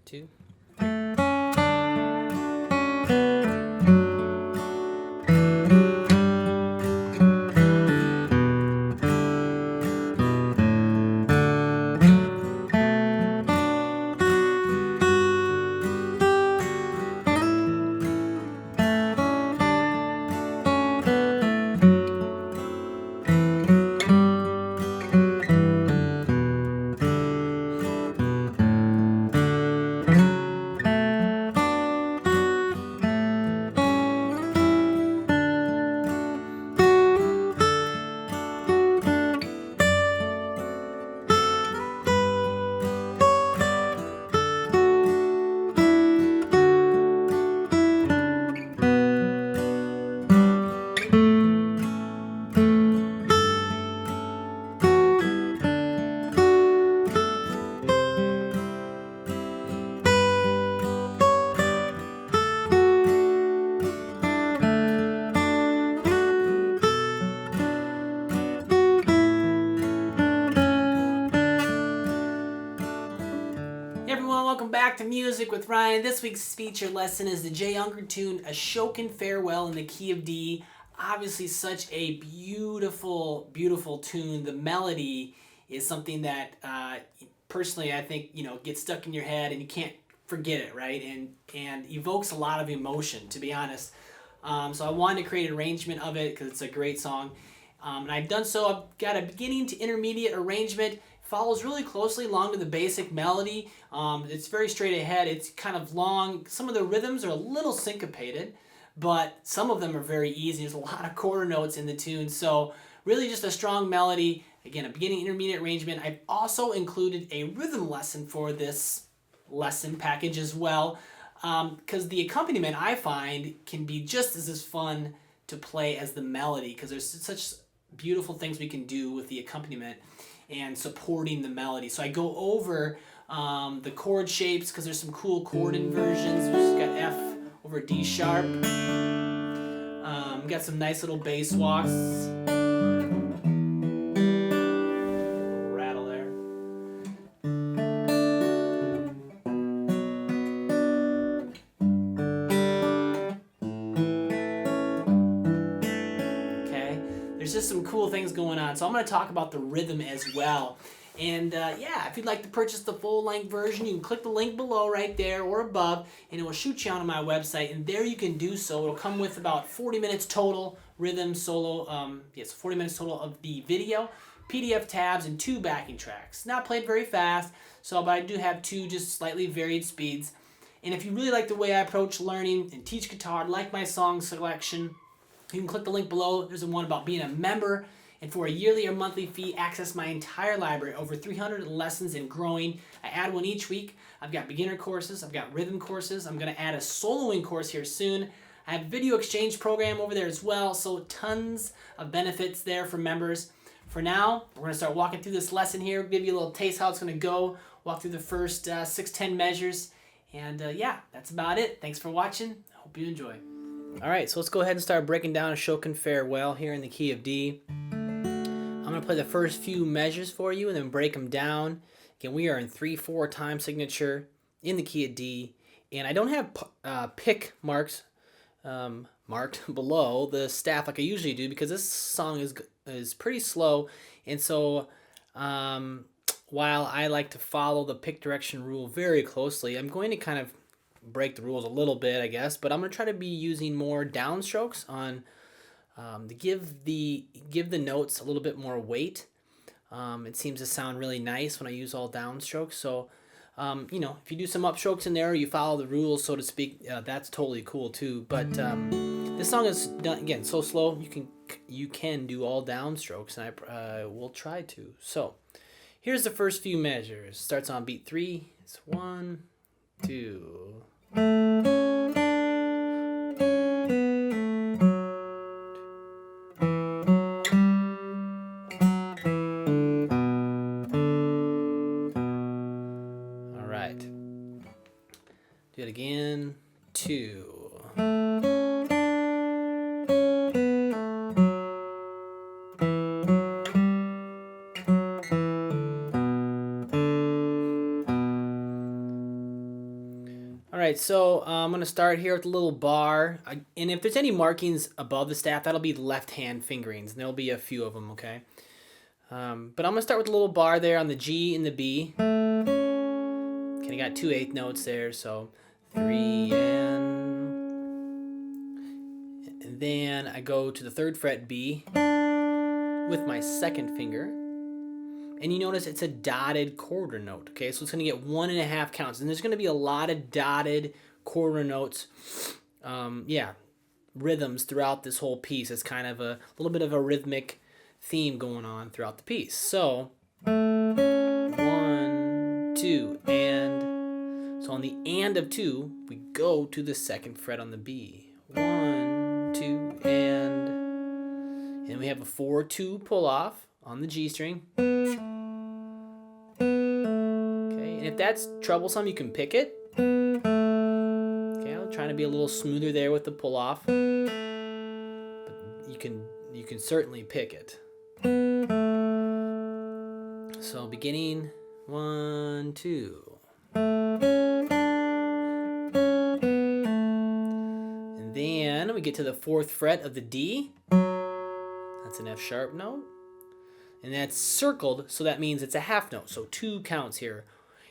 2. Hey everyone, welcome back to Music with Ryan. This week's feature lesson is the J. Unger tune Ashokan Farewell in the key of D. Obviously such a beautiful, beautiful tune. The melody is something that personally I think, gets stuck in your head and you can't forget it, right? And evokes a lot of emotion, to be honest. So I wanted to create an arrangement of it because it's a great song. And I've done so. I've got a beginning to intermediate arrangement. Follows really closely along to the basic melody. It's very straight ahead. It's kind of long. Some of the rhythms are a little syncopated, but some of them are very easy. There's a lot of quarter notes in the tune. So really just a strong melody. Again, a beginning intermediate arrangement. I've also included a rhythm lesson for this lesson package as well, because the accompaniment I find can be just as fun to play as the melody, because there's such beautiful things we can do with the accompaniment and supporting the melody. So I go over the chord shapes because there's some cool chord inversions. We've just got F over D sharp. Got some nice little bass walks. Rattle there. Okay, there's just some cool things going on. So I'm going to talk about the rhythm as well. And if you'd like to purchase the full-length version, you can click the link below right there or above, and it will shoot you onto my website, and there you can do so. It'll come with about 40 minutes total rhythm solo, 40 minutes total of the video, PDF tabs, and 2 backing tracks. Not played very fast, but I do have 2 just slightly varied speeds. And if you really like the way I approach learning and teach guitar, like my song selection, you can click the link below. There's one about being a member. And for a yearly or monthly fee, access my entire library, over 300 lessons and growing. I add one each week. I've got beginner courses. I've got rhythm courses. I'm going to add a soloing course here soon. I have a video exchange program over there as well, so tons of benefits there for members. For now, we're going to start walking through this lesson here, give you a little taste how it's going to go, walk through the first 6-10 measures, and that's about it. Thanks for watching. I hope you enjoy. All right, so let's go ahead and start breaking down Ashokan Farewell here in the key of D. I'm going to play the first few measures for you and then break them down. Again, we are in 3/4 time signature in the key of D. And I don't have pick marks marked below the staff like I usually do because this song is pretty slow. And so while I like to follow the pick direction rule very closely, I'm going to kind of break the rules a little bit, I guess. But I'm going to try to be using more downstrokes on to give the notes a little bit more weight. It seems to sound really nice when I use all downstrokes. So, if you do some upstrokes in there, or you follow the rules, so to speak, that's totally cool too. But this song is done, again, so slow. You can do all downstrokes, and I will try to. So, here's the first few measures. Starts on beat 3. It's 1, 2. Do it again. 2. right, so I'm going to start here with the little bar. And if there's any markings above the staff, that'll be left hand fingerings. And there'll be a few of them, okay? But I'm going to start with the little bar there on the G and the B. Okay, I got 2 8th notes there, so 3 and then I go to the 3rd fret B with my 2nd finger. And you notice it's a dotted quarter note, okay? So it's going to get 1.5 counts. And there's going to be a lot of dotted quarter notes, rhythms throughout this whole piece. It's kind of a little bit of a rhythmic theme going on throughout the piece. So 1, 2, and. So on the and of 2, we go to the 2nd fret on the B. 1, 2, and we have a 4-2 pull off on the G string. Okay, and if that's troublesome, you can pick it. Okay, I'm trying to be a little smoother there with the pull off, but you can certainly pick it. So beginning 1, 2. And then we get to the 4th fret of the D. That's an F sharp note. And that's circled, so that means it's a half note. So 2 counts here.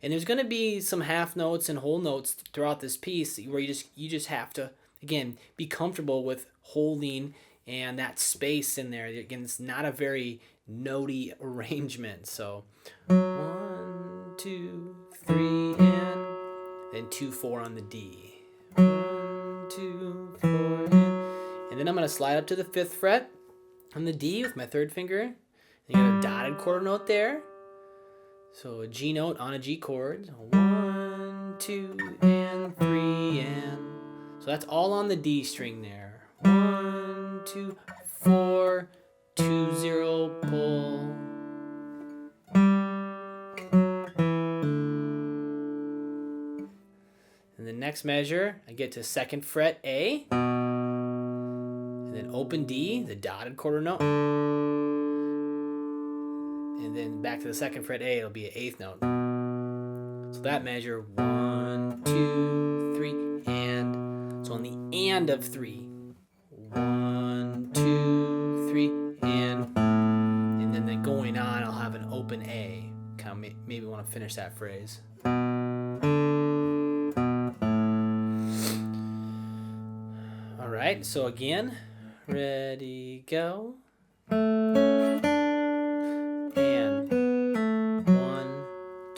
And there's going to be some half notes and whole notes throughout this piece where you just have to, again, be comfortable with holding and that space in there. Again, it's not a very notey arrangement. So 1, 2, 3, and then 2, 4 on the D. 1, 2, 4, and then I'm going to slide up to the 5th fret on the D with my 3rd finger. You got a dotted quarter note there. So a G note on a G chord. 1, 2, and 3, and. So that's all on the D string there. 1, 2, 4, 2, 0, pull. And the next measure, I get to 2nd fret A. And then open D, the dotted quarter note. And then back to the 2nd fret A, it'll be an 8th note. So that measure 1, 2, 3, and. So on the and of 3, 1, 2, 3, and then going on, I'll have an open A. Kind of maybe want to finish that phrase. All right. So again, ready, go.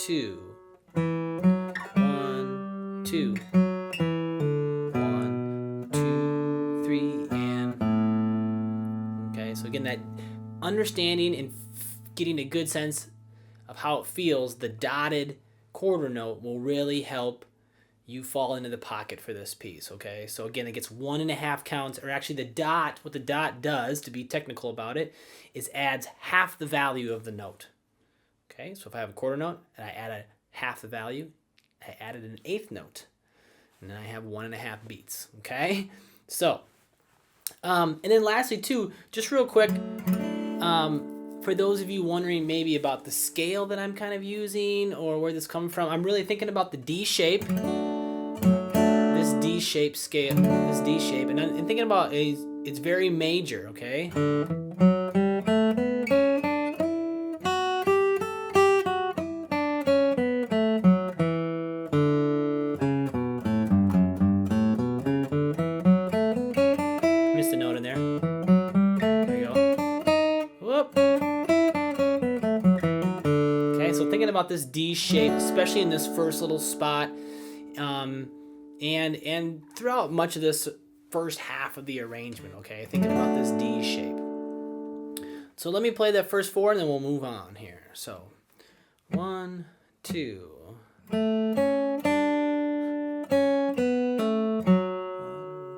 2, 1, 2, 1, 2, 3, and. Okay, so again, that understanding and getting a good sense of how it feels, the dotted quarter note will really help you fall into the pocket for this piece, okay? So again, it gets 1.5 counts, or actually the dot, what the dot does, to be technical about it, is adds half the value of the note. Okay, so if I have a quarter note and I add half the value, I added an 8th note. And then I have 1.5 beats. Okay, so, and then lastly too, just real quick, for those of you wondering maybe about the scale that I'm kind of using or where this comes from, I'm really thinking about the D shape, this D shape scale, this D shape, and I'm thinking about it's very major, okay? Missed a note in there. There you go. Whoop. Okay, so thinking about this D shape, especially in this first little spot, and throughout much of this first half of the arrangement, okay, thinking about this D shape. So let me play that first 4 and then we'll move on here. So 1, 2. 1,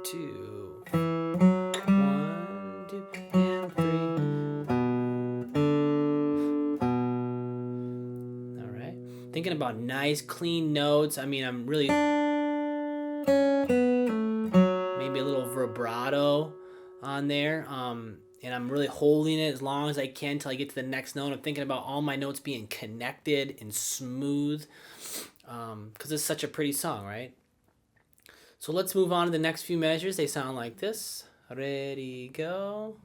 2. 1, 2, and 3. All right. Thinking about nice, clean notes. I mean, I'm really maybe a little vibrato on there. And I'm really holding it as long as I can till I get to the next note. I'm thinking about all my notes being connected and smooth, because it's such a pretty song, right? So let's move on to the next few measures. They sound like this. Ready, go.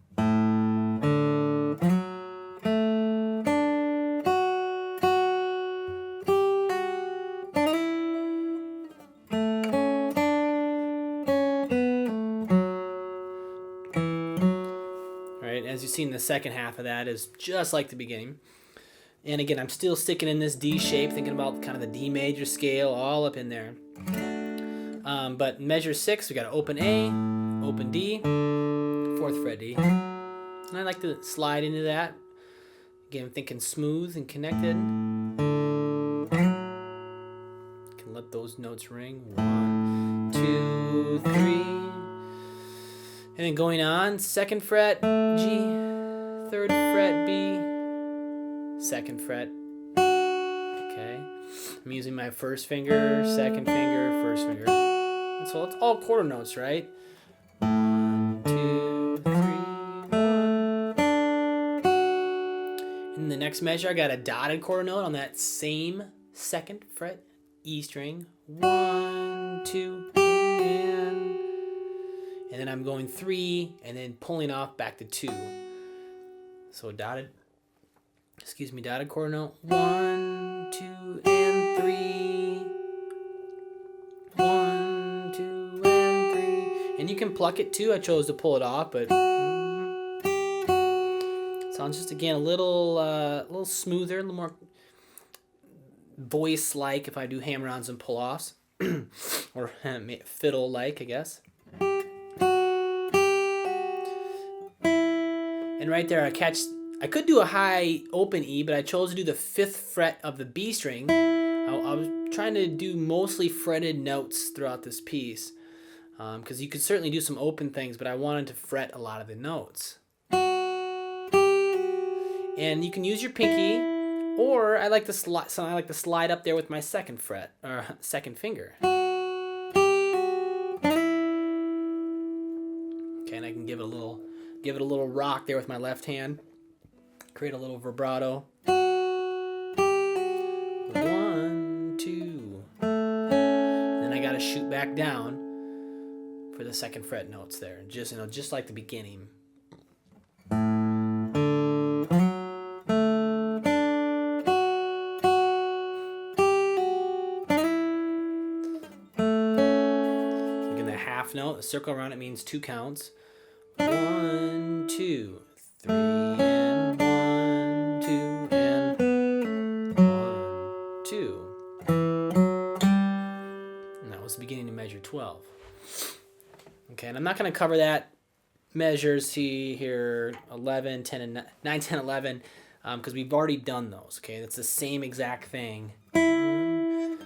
Alright, as you see in the second half of that is just like the beginning. And again, I'm still sticking in this D shape, thinking about kind of the D major scale all up in there. But measure 6, we got open A, open D, 4th fret D. And I like to slide into that. Again, I'm thinking smooth and connected. Can let those notes ring. 1, 2, 3. And then going on, 2nd fret G, 3rd fret B, 2nd fret. Okay. I'm using my 1st finger, 2nd finger, 1st finger. And so it's all quarter notes, right? 1, 2, 3, 1. In the next measure, I got a dotted quarter note on that same 2nd fret E string. 1, 2, and then I'm going 3 and then pulling off back to 2. So dotted quarter note. 1, 2, and 3. 1, 2, and 3. And you can pluck it too. I chose to pull it off, but sounds just again a little smoother, a little more voice-like if I do hammer-ons and pull-offs, or fiddle-like, I guess. And right there, I could do a high open E, but I chose to do the 5th fret of the B string. I was trying to do mostly fretted notes throughout this piece, because you could certainly do some open things, but I wanted to fret a lot of the notes. And you can use your pinky, or I like to slide up there with my 2nd fret or 2nd finger. Okay, and I can give it a little rock there with my left hand. Create a little vibrato. 1, 2. And then I gotta shoot back down for the 2nd fret notes there. Just like the beginning. Again, the half note, the circle around it means 2 counts. 1, 2, 3, and 1, 2, and 1, 2. And that was the beginning of measure 12. Okay, and I'm not going to cover that measure, see here, 11, 10, and 9, 10, 11, because we've already done those, okay? That's the same exact thing. 2nd,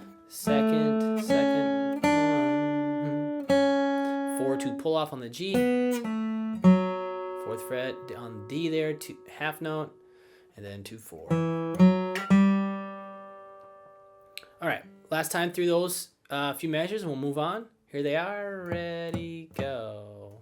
4, 2 pull off on the G. 4th fret on D there, 2 half note, and then 2, 4. All right, last time through those few measures, and we'll move on. Here they are. Ready, go.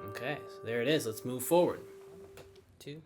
Okay, so there it is. Let's move forward. 2.